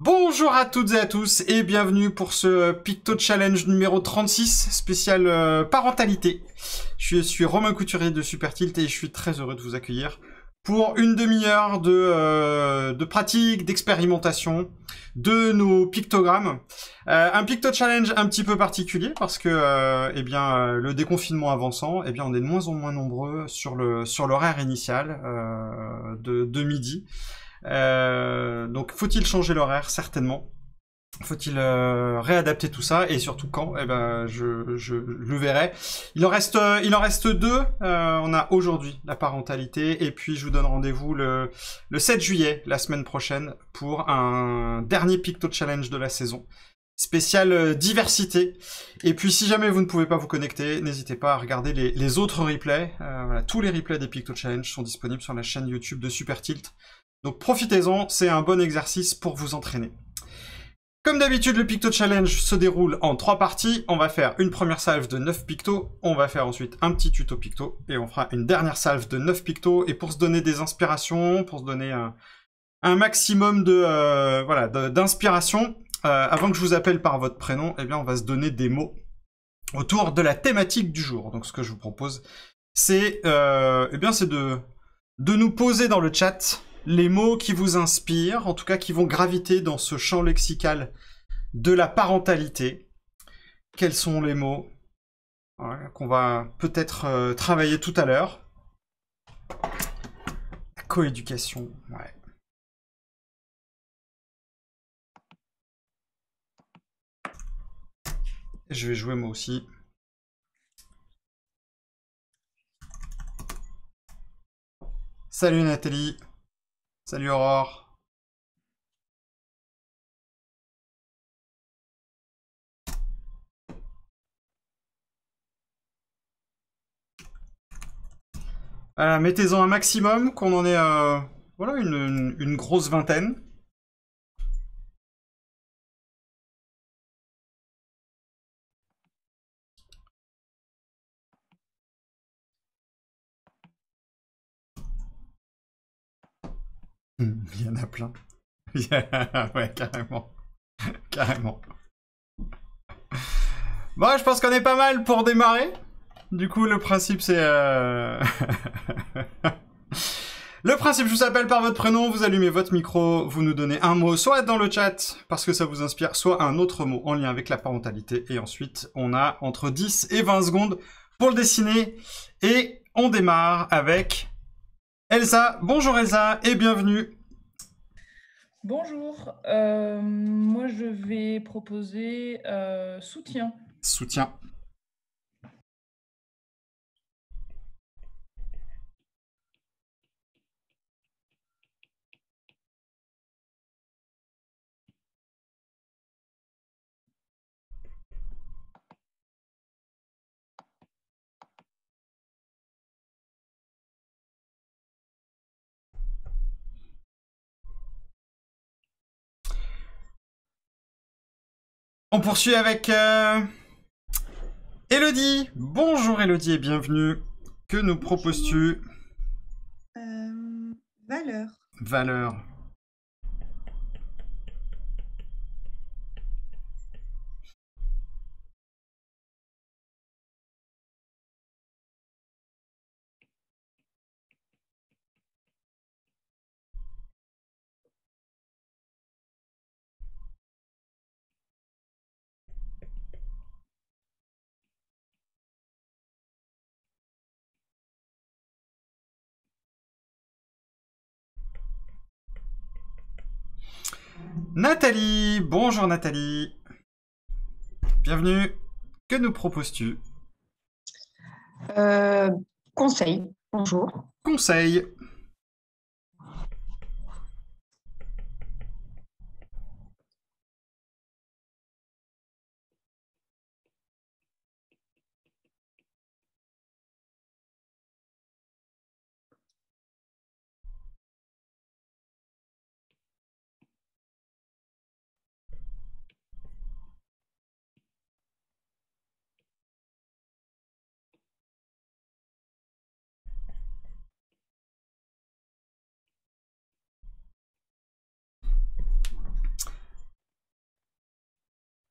Bonjour à toutes et à tous et bienvenue pour ce Picto Challenge numéro 36, spécial parentalité. Je suis Romain Couturier de Supertilt et je suis très heureux de vous accueillir pour une demi-heure de pratique, d'expérimentation de nos pictogrammes. Un Picto Challenge un petit peu particulier parce que le déconfinement avançant, on est de moins en moins nombreux sur l'horaire initial de midi. Donc faut-il changer l'horaire? Certainement. Faut-il réadapter tout ça? Et surtout quand? Je le verrai. Il en reste deux. On a aujourd'hui la parentalité et puis je vous donne rendez-vous le 7 juillet, la semaine prochaine, pour un dernier Picto Challenge de la saison. Spécial diversité. Et puis si jamais vous ne pouvez pas vous connecter, n'hésitez pas à regarder les autres replays. Voilà, tous les replays des Picto Challenge sont disponibles sur la chaîne YouTube de Supertilt. Donc profitez-en, c'est un bon exercice pour vous entraîner. Comme d'habitude, le Picto Challenge se déroule en 3 parties. On va faire une première salve de 9 pictos, on va faire ensuite un petit tuto picto, et on fera une dernière salve de 9 pictos. Et pour se donner des inspirations, pour se donner un maximum d'inspiration, avant que je vous appelle par votre prénom, on va se donner des mots autour de la thématique du jour. Donc ce que je vous propose, c'est de nous poser dans le chat les mots qui vous inspirent, en tout cas qui vont graviter dans ce champ lexical de la parentalité. Quels sont les mots qu'on va peut-être travailler tout à l'heure? La coéducation, ouais. Je vais jouer moi aussi. Salut Nathalie. Salut Aurore. Voilà, mettez-en un maximum, qu'on en ait une grosse vingtaine. Il y en a plein. Ouais, carrément. Carrément. Bon, je pense qu'on est pas mal pour démarrer. Du coup, le principe, c'est... Le principe, je vous appelle par votre prénom, vous allumez votre micro, vous nous donnez un mot, soit dans le chat, parce que ça vous inspire, soit un autre mot en lien avec la parentalité. Et ensuite, on a entre 10 et 20 secondes pour le dessiner. Et on démarre avec Elsa. Bonjour Elsa, et bienvenue. Bonjour, moi je vais proposer soutien. Soutien. On poursuit avec Elodie. Bonjour Elodie et bienvenue. Que nous proposes-tu? Valeur. Valeur. Nathalie. Bonjour Nathalie. Bienvenue. Que nous proposes-tu? Conseil. Bonjour. Conseil.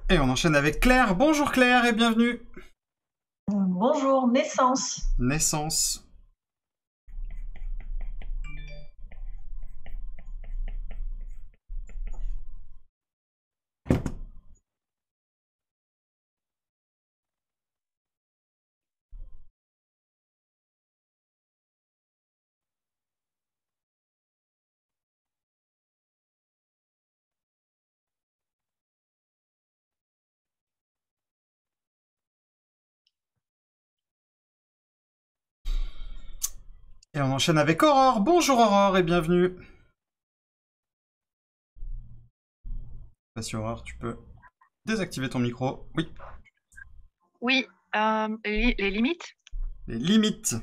Et on enchaîne avec Claire. Bonjour Claire et bienvenue. Bonjour, naissance. Naissance. Et on enchaîne avec Aurore. Bonjour Aurore et bienvenue. Vas-y Aurore, tu peux désactiver ton micro. Oui. Oui, les limites. Les limites.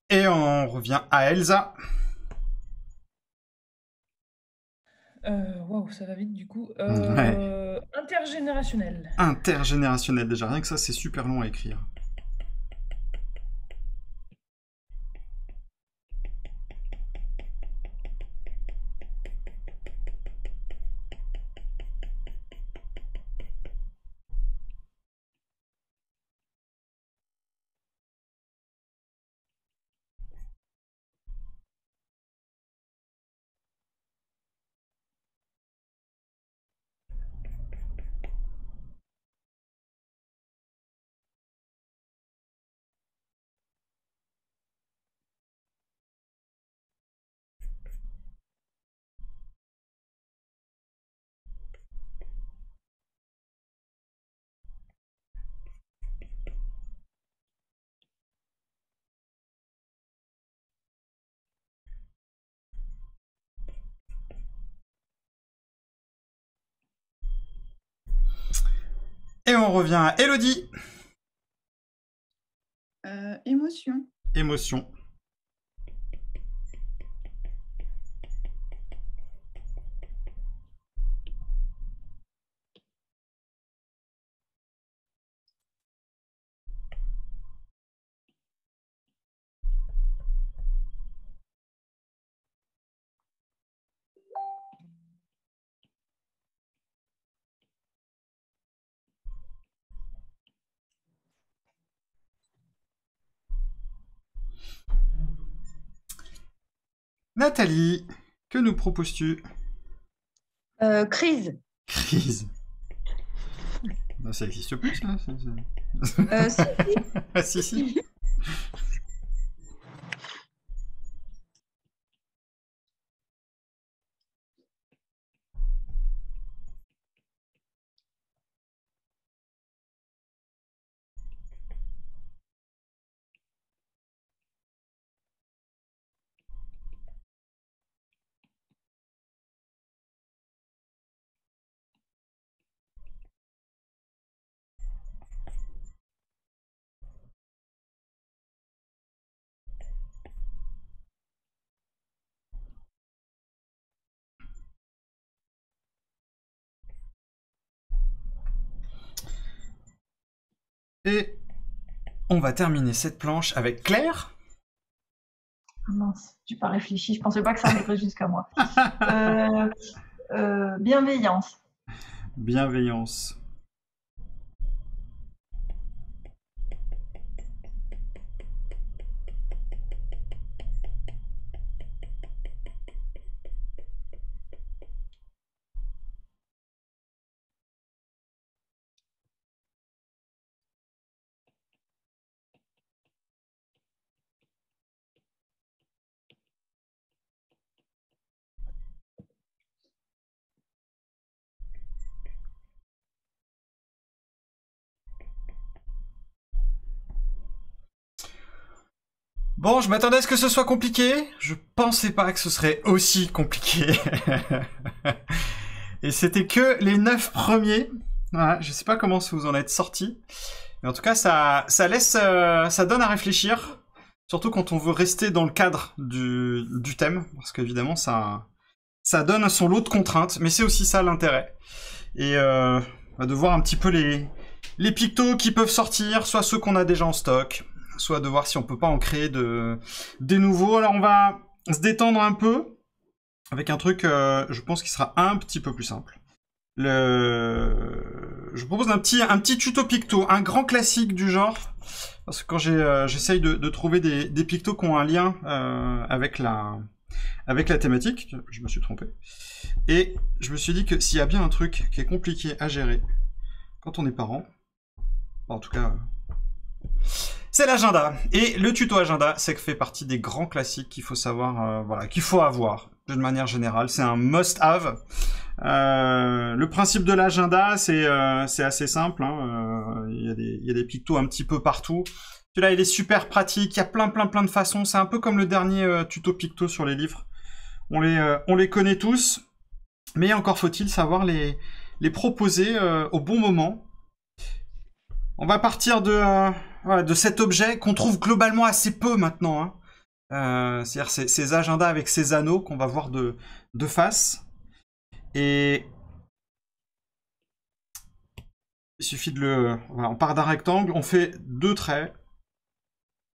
Et on revient à Elsa. Waouh, ça va vite du coup. Ouais. Intergénérationnel. Intergénérationnel, déjà rien que ça c'est super long à écrire. Et on revient à Elodie. Émotion. Émotion. Nathalie, que nous proposes-tu? Crise. Crise. Non, ça n'existe plus, ça. Si, Ah, si, si. Et on va terminer cette planche avec Claire. Ah mince, j'ai pas réfléchi, je pensais pas que ça arriverait jusqu'à moi. Bienveillance. Bienveillance. Bon, je m'attendais à ce que ce soit compliqué. Je pensais pas que ce serait aussi compliqué. Et c'était que les 9 premiers. Voilà, je sais pas comment vous en êtes sortis. Mais en tout cas, ça laisse, ça donne à réfléchir. Surtout quand on veut rester dans le cadre du thème. Parce qu'évidemment, ça donne son lot de contraintes. Mais c'est aussi ça l'intérêt. Et de voir un petit peu les pictos qui peuvent sortir, soit ceux qu'on a déjà en stock, soit de voir si on peut pas en créer des nouveaux. Alors on va se détendre un peu avec un truc, je pense, qui sera un petit peu plus simple. Je vous propose un petit tuto picto, un grand classique du genre, parce que quand j'essaye de trouver des pictos qui ont un lien avec la thématique, je me suis trompé, et je me suis dit que s'il y a bien un truc qui est compliqué à gérer quand on est parent, en tout cas, c'est l'agenda. Et le tuto agenda, c'est que fait partie des grands classiques qu'il faut savoir, voilà, qu'il faut avoir de manière générale. C'est un must-have. Le principe de l'agenda, c'est assez simple. Hein. Il y a des pictos un petit peu partout. Celui-là, il est super pratique. Il y a plein de façons. C'est un peu comme le dernier tuto picto sur les livres. On les connaît tous, mais encore faut-il savoir les proposer au bon moment. On va partir de cet objet qu'on trouve globalement assez peu maintenant. Hein. C'est-à-dire ces agendas avec ces anneaux qu'on va voir de face. Et il suffit de voilà, on part d'un rectangle, on fait 2 traits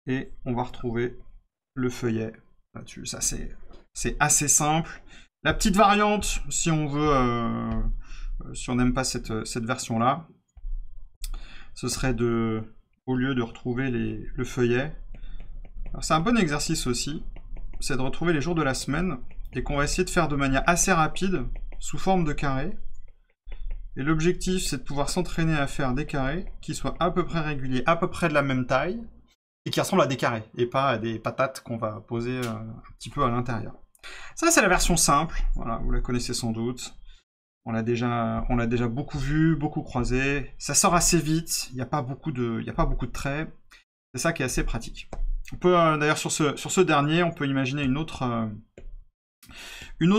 et on va retrouver le feuillet là-dessus. Ça, c'est assez simple. La petite variante, si on veut, si on n'aime pas cette version-là, ce serait au lieu de retrouver le feuillet, c'est un bon exercice aussi, c'est de retrouver les jours de la semaine et qu'on va essayer de faire de manière assez rapide, sous forme de carré. Et l'objectif, c'est de pouvoir s'entraîner à faire des carrés qui soient à peu près réguliers, à peu près de la même taille, et qui ressemblent à des carrés, et pas à des patates qu'on va poser un petit peu à l'intérieur. Ça, c'est la version simple, voilà, vous la connaissez sans doute. On l'a déjà beaucoup vu, beaucoup croisé. Ça sort assez vite, il n'y a pas beaucoup de traits. C'est ça qui est assez pratique. On peut d'ailleurs sur ce dernier, on peut imaginer une autre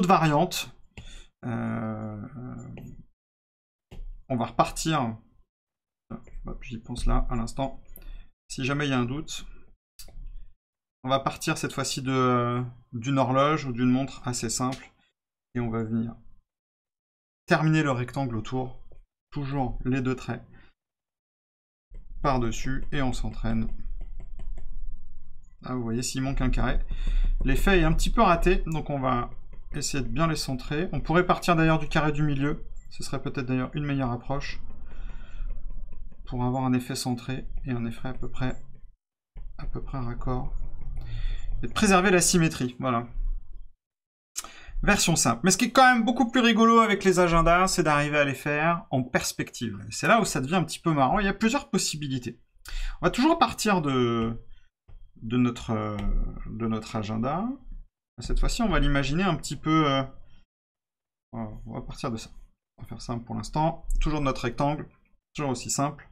variante. On va repartir. J'y pense là à l'instant. Si jamais il y a un doute, on va partir cette fois-ci d'une horloge ou d'une montre assez simple et on va venir terminer le rectangle autour, toujours les 2 traits par-dessus et on s'entraîne. Là, vous voyez, s'il manque un carré, l'effet est un petit peu raté, donc on va essayer de bien les centrer. On pourrait partir d'ailleurs du carré du milieu, ce serait peut-être d'ailleurs une meilleure approche pour avoir un effet centré et un effet à peu près raccord et de préserver la symétrie. Voilà. Version simple. Mais ce qui est quand même beaucoup plus rigolo avec les agendas, c'est d'arriver à les faire en perspective. C'est là où ça devient un petit peu marrant. Il y a plusieurs possibilités. On va toujours partir de notre agenda. Cette fois-ci, on va l'imaginer un petit peu... on va partir de ça. On va faire simple pour l'instant. Toujours notre rectangle. Toujours aussi simple.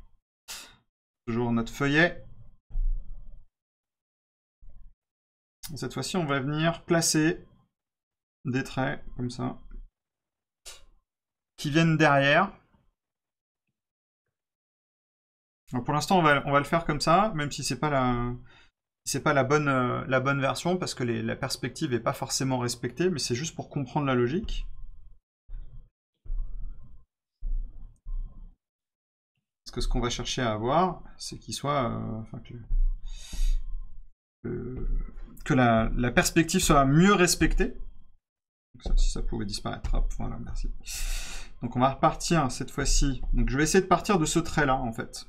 Toujours notre feuillet. Cette fois-ci, on va venir placer des traits comme ça qui viennent derrière. Alors pour l'instant on va le faire comme ça, même si c'est pas la bonne version parce que la perspective n'est pas forcément respectée, mais c'est juste pour comprendre la logique. Parce que ce qu'on va chercher à avoir, c'est qu'il soit que la perspective soit mieux respectée. Ça, si ça pouvait disparaître, hop, voilà, merci. Donc on va repartir cette fois-ci. Donc je vais essayer de partir de ce trait-là, en fait.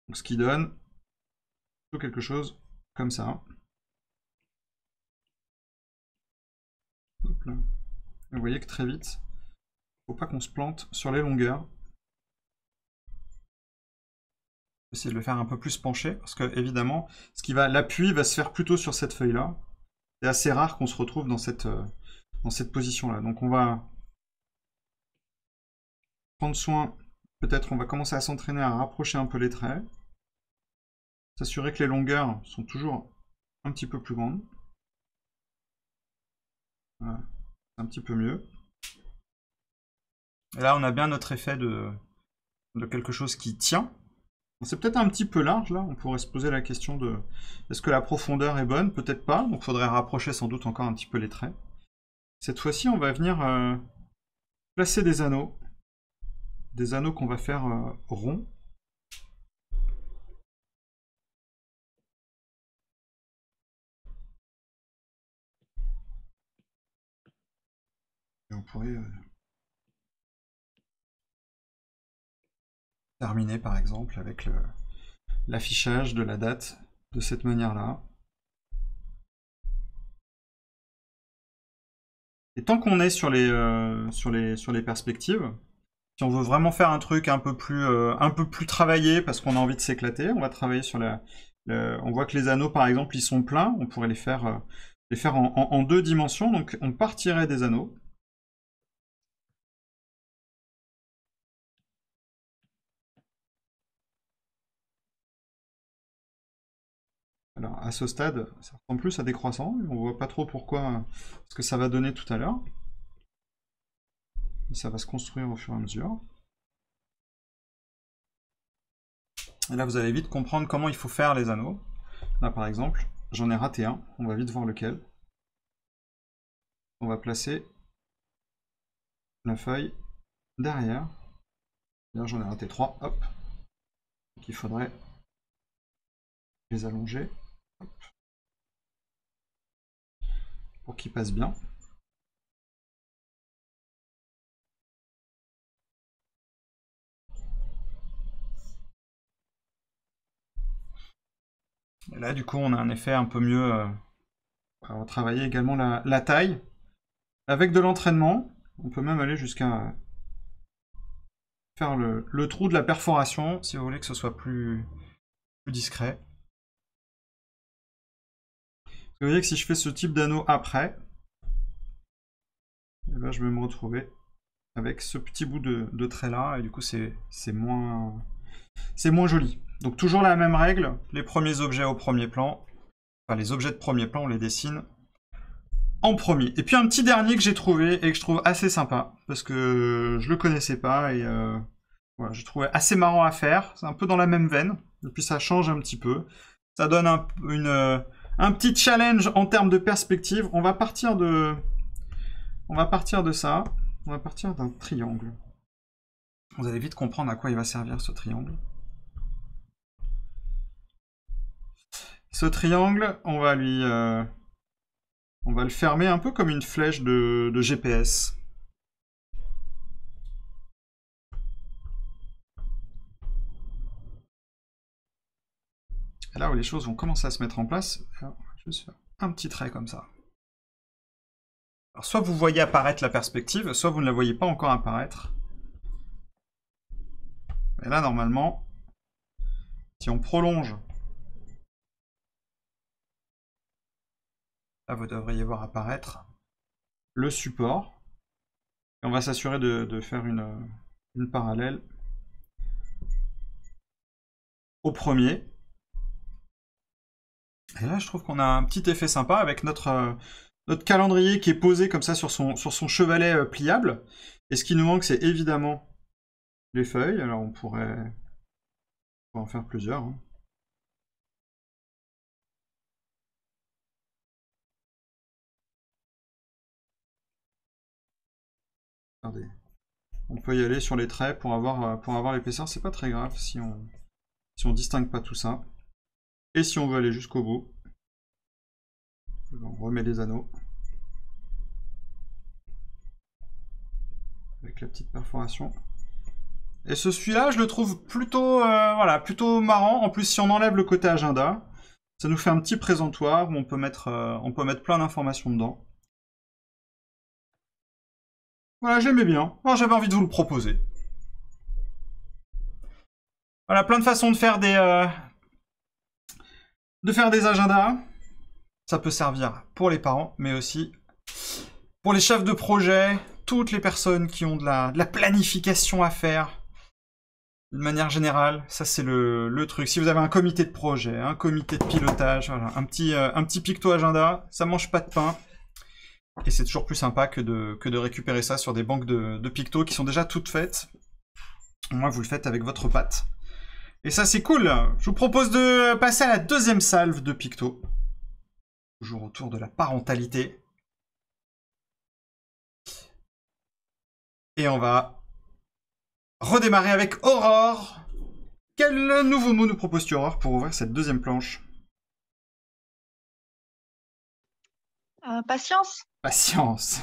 Donc, ce qui donne quelque chose comme ça. Hop là. Et vous voyez que très vite, il ne faut pas qu'on se plante sur les longueurs. Essayer de le faire un peu plus penché, parce que évidemment, l'appui va se faire plutôt sur cette feuille-là. C'est assez rare qu'on se retrouve dans cette position-là. Donc on va prendre soin, peut-être on va commencer à s'entraîner à rapprocher un peu les traits. S'assurer que les longueurs sont toujours un petit peu plus grandes. Voilà, un petit peu mieux. Et là, on a bien notre effet de quelque chose qui tient. C'est peut-être un petit peu large, là. On pourrait se poser la question de... Est-ce que la profondeur est bonne? Peut-être pas. Donc, il faudrait rapprocher sans doute encore un petit peu les traits. Cette fois-ci, on va venir placer des anneaux. Des anneaux qu'on va faire ronds. Et on pourrait terminer par exemple avec l'affichage de la date de cette manière-là. Et tant qu'on est sur les perspectives, si on veut vraiment faire un truc un peu plus travaillé parce qu'on a envie de s'éclater, on va travailler sur on voit que les anneaux par exemple ils sont pleins, on pourrait les faire en 2 dimensions, donc on partirait des anneaux. Alors à ce stade, ça ressemble plus à des croissants, on voit pas trop pourquoi, ce que ça va donner tout à l'heure. Ça va se construire au fur et à mesure. Et là vous allez vite comprendre comment il faut faire les anneaux. Là par exemple, j'en ai raté un, on va vite voir lequel. On va placer la feuille derrière. Là j'en ai raté 3, hop. Donc il faudrait les allonger. Hop. Pour qu'ils passent bien. Et là du coup on a un effet un peu mieux. On va travailler également la taille. Avec de l'entraînement, on peut même aller jusqu'à faire le trou de la perforation, si vous voulez que ce soit plus discret. Vous voyez que si je fais ce type d'anneau après, et ben je vais me retrouver avec ce petit bout de trait là, et du coup c'est moins joli. Donc toujours la même règle, les premiers objets au premier plan, enfin les objets de premier plan on les dessine en premier. Et puis un petit dernier que j'ai trouvé et que je trouve assez sympa, parce que je le connaissais pas, et voilà, je trouvais assez marrant à faire, c'est un peu dans la même veine, et puis ça change un petit peu, ça donne un petit challenge en termes de perspective. On va partir de ça, on va partir d'un triangle. Vous allez vite comprendre à quoi il va servir ce triangle. Ce triangle, on va le fermer un peu comme une flèche de GPS. Et là où les choses vont commencer à se mettre en place, je vais juste faire un petit trait comme ça. Alors soit vous voyez apparaître la perspective, soit vous ne la voyez pas encore apparaître. Et là normalement, si on prolonge, là vous devriez voir apparaître le support. Et on va s'assurer de faire une parallèle au premier. Et là je trouve qu'on a un petit effet sympa avec notre calendrier qui est posé comme ça sur son chevalet pliable. Et ce qui nous manque, c'est évidemment les feuilles. Alors on pourrait en faire plusieurs. Hein. Regardez. On peut y aller sur les traits pour avoir l'épaisseur. C'est pas très grave si on distingue pas tout ça. Et si on veut aller jusqu'au bout, on remet les anneaux. Avec la petite perforation. Et celui-là, je le trouve plutôt, plutôt marrant. En plus, si on enlève le côté agenda, ça nous fait un petit présentoir où on peut mettre plein d'informations dedans. Voilà, j'aimais bien. Alors, j'avais envie de vous le proposer. Voilà, plein de façons de faire des agendas. Ça peut servir pour les parents, mais aussi pour les chefs de projet, toutes les personnes qui ont de la planification à faire. D'une manière générale, ça c'est le truc. Si vous avez un comité de projet, un comité de pilotage, voilà, un petit picto agenda, ça mange pas de pain. Et c'est toujours plus sympa que de récupérer ça sur des banques de pictos qui sont déjà toutes faites. Au moins vous le faites avec votre patte. Et ça c'est cool. Je vous propose de passer à la deuxième salve de pictos. Toujours autour de la parentalité. Et on va redémarrer avec Aurore. Quel nouveau mot nous proposes-tu, Aurore, pour ouvrir cette deuxième planche? Patience. Patience.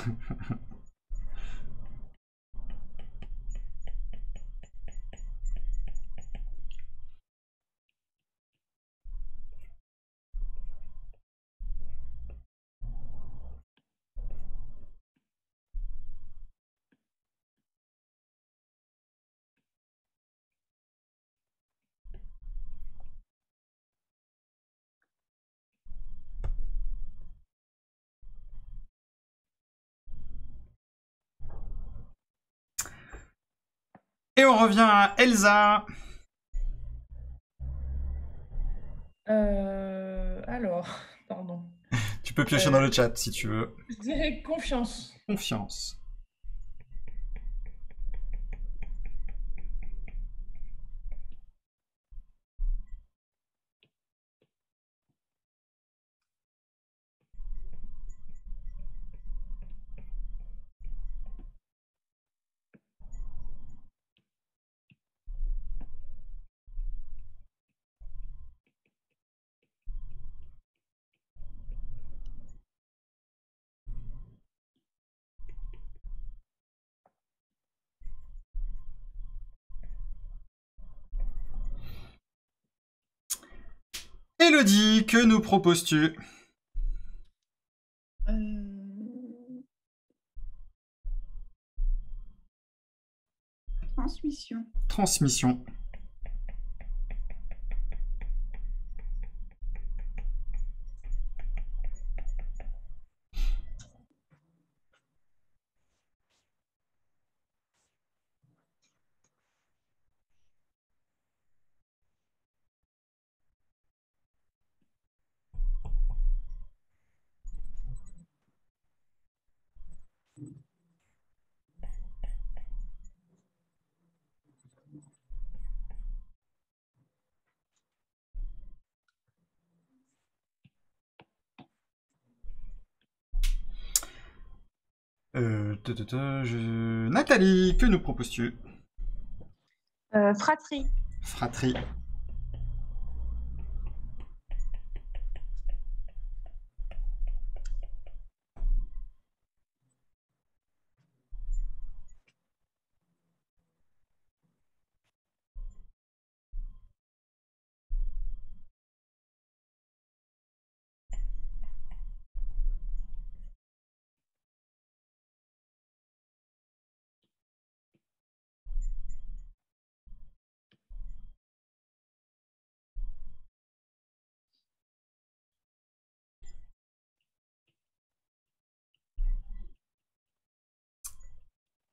Et on revient à Elsa. Alors, pardon. Tu peux piocher dans le chat si tu veux. Je dirais confiance. Confiance. Elodie, que nous proposes-tu? Transmission. Transmission. Nathalie, que nous proposes-tu? Fratrie. Fratrie.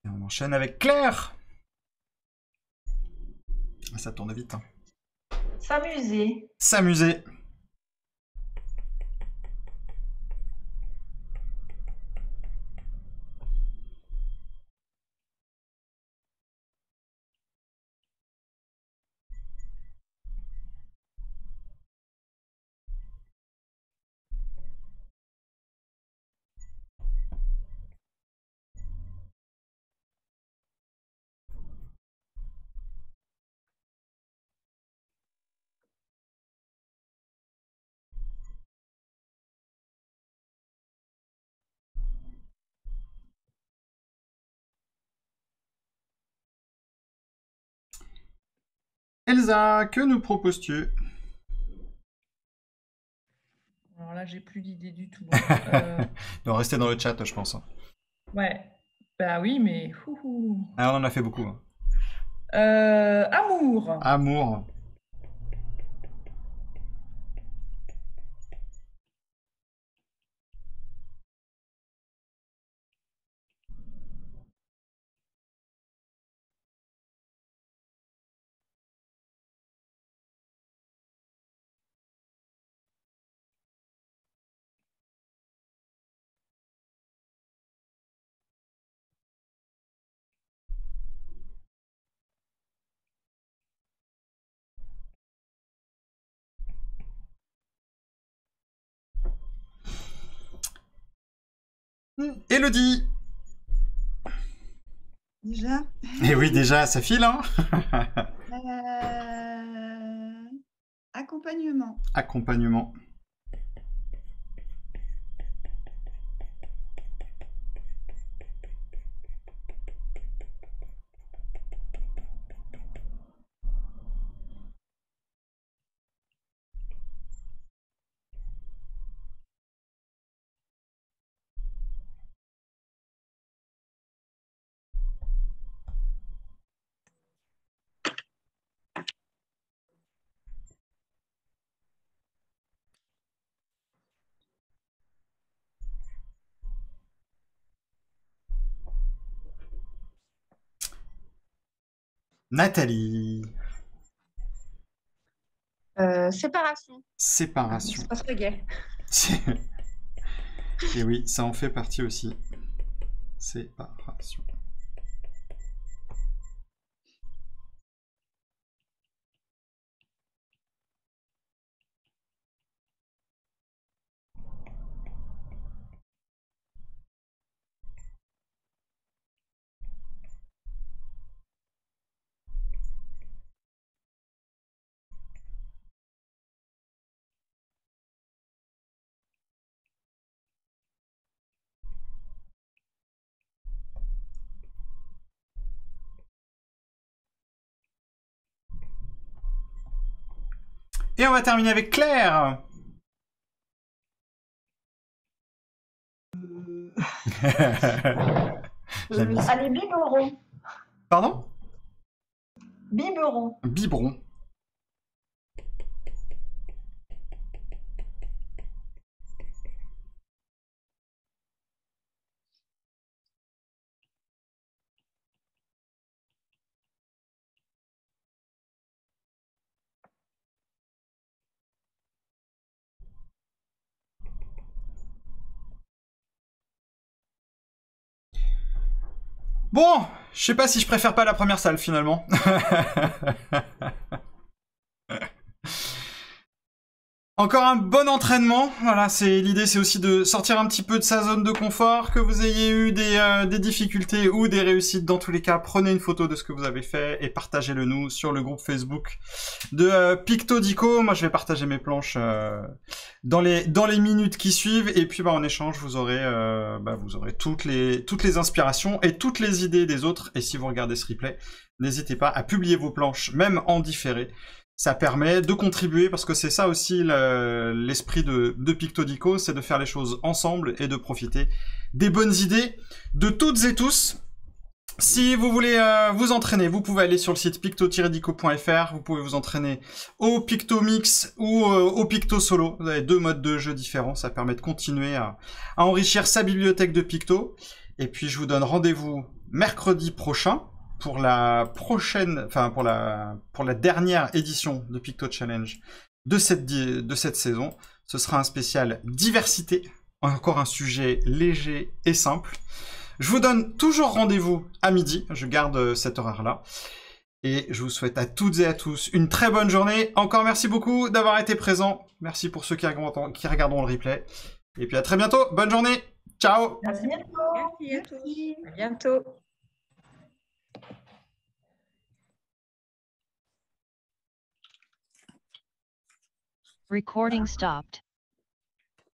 Et on enchaîne avec Claire. Ça tourne vite. Hein. S'amuser. S'amuser. Elsa, que nous proposes-tu? Alors là, j'ai plus d'idée du tout. Donc restez dans le chat, je pense. Ouais. Bah oui, mais... Ah, on en a fait beaucoup. Hein. Amour. Amour. Élodie. Déjà, Et oui, déjà, ça file, hein. accompagnement. Accompagnement. Nathalie. Séparation. Séparation. C'est pas très gai. Et oui, ça en fait partie aussi. Séparation. Et on va terminer avec Claire. Allez, biberon. Pardon? Biberon. Biberon. Bon, je sais pas si je préfère pas la première salle finalement. Encore un bon entraînement. Voilà, l'idée, c'est aussi de sortir un petit peu de sa zone de confort. Que vous ayez eu des difficultés ou des réussites, dans tous les cas, prenez une photo de ce que vous avez fait et partagez-le nous sur le groupe Facebook de Pictodico. Moi, je vais partager mes planches dans les minutes qui suivent. Et puis, en échange, vous aurez toutes les inspirations et toutes les idées des autres. Et si vous regardez ce replay, n'hésitez pas à publier vos planches, même en différé. Ça permet de contribuer, parce que c'est ça aussi l'esprit de Pictodico, c'est de faire les choses ensemble et de profiter des bonnes idées de toutes et tous. Si vous voulez vous entraîner, vous pouvez aller sur le site picto-dico.fr, vous pouvez vous entraîner au Pictomix ou au Picto Solo. Vous avez 2 modes de jeu différents, ça permet de continuer à enrichir sa bibliothèque de Picto. Et puis je vous donne rendez-vous mercredi prochain pour la dernière édition de Picto Challenge de cette saison. Ce sera un spécial diversité, encore un sujet léger et simple. Je vous donne toujours rendez-vous à midi, je garde cet horaire-là. Et je vous souhaite à toutes et à tous une très bonne journée. Encore merci beaucoup d'avoir été présents. Merci pour ceux qui regarderont le replay. Et puis à très bientôt, bonne journée, ciao. À bientôt. Merci à tous. À bientôt. Recording stopped.